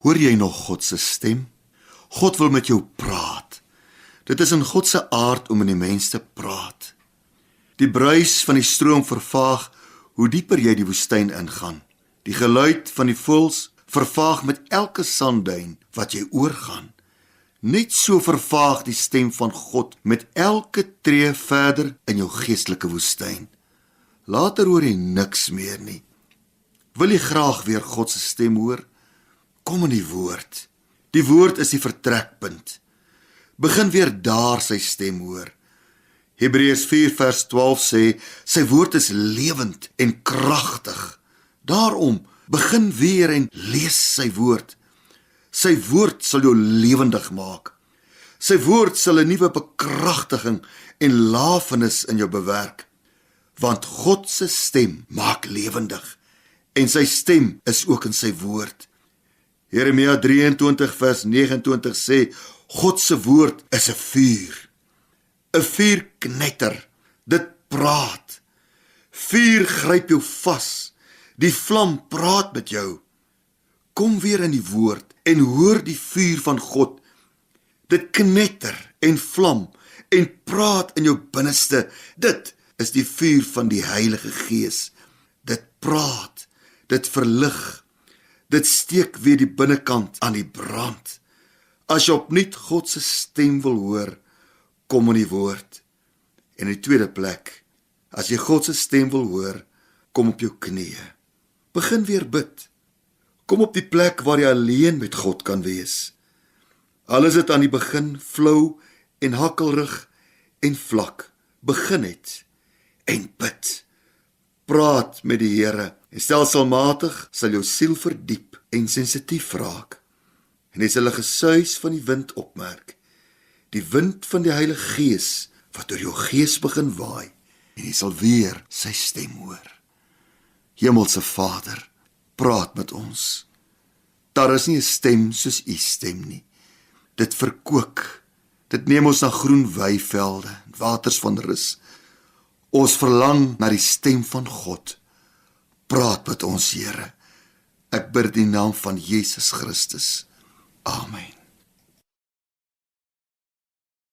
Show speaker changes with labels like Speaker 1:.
Speaker 1: Hoor jy nog God se stem? God wil met jou praat. Dit is in God se aard om in die mens te praat. Die bruis van die stroom vervaag hoe dieper jy die woestyn ingaan. Die geluid van die voëls vervaag met elke sandduin wat jy oorgaan. Net so vervaag die stem van God met elke tree verder in jou geestelike woestyn. Later hoor jy niks meer nie. Wil jy graag weer God se stem hoor? Kom in die woord. Die woord is die vertrekpunt. Begin weer daar sy stem hoor. Hebreërs 4 vers 12 sê, sy woord is lewend en kragtig. Daarom, begin weer en lees sy woord. Sy woord sal jou lewendig maak. Sy woord sal 'n nuwe bekragtiging en lafenis in jou bewerk. Want God se stem maak lewendig en sy stem is ook in sy woord. Jeremia 23 vers 29 sê, God se woord is 'n vuur. 'n Vuur knetter, dit praat. Vuur gryp jou vas, die vlam praat met jou. Kom weer in die woord en hoor die vuur van God. Dit knetter en vlam en praat in jou binneste. Dit is die vuur van die Heilige Gees. Dit praat, dit verlig. Dit steek weer die binnekant aan die brand. As jy opnuut God se stem wil hoor, kom in die woord. En in die tweede plek, as jy God se stem wil hoor, kom op jou knieë. Begin weer bid. Kom op die plek waar jy alleen met God kan wees. Al is dit aan die begin flou en hakkelrig en vlak, begin net en bid. Praat met die Here en stelselmatig sal jou siel verdiep en sensitief raak. En jy sal 'n gesuis van die wind opmerk. Die wind van die Heilige Gees wat deur jou gees begin waai en jy sal weer sy stem hoor. Hemelse Vader, praat met ons. Daar is nie 'n stem soos u stem nie. Dit verkoop. Dit neem ons na groen weivelde, waters van rus. Ons verlang na die stem van God. Praat met ons, Here. Ek bid in die naam van Jesus Christus. Amen.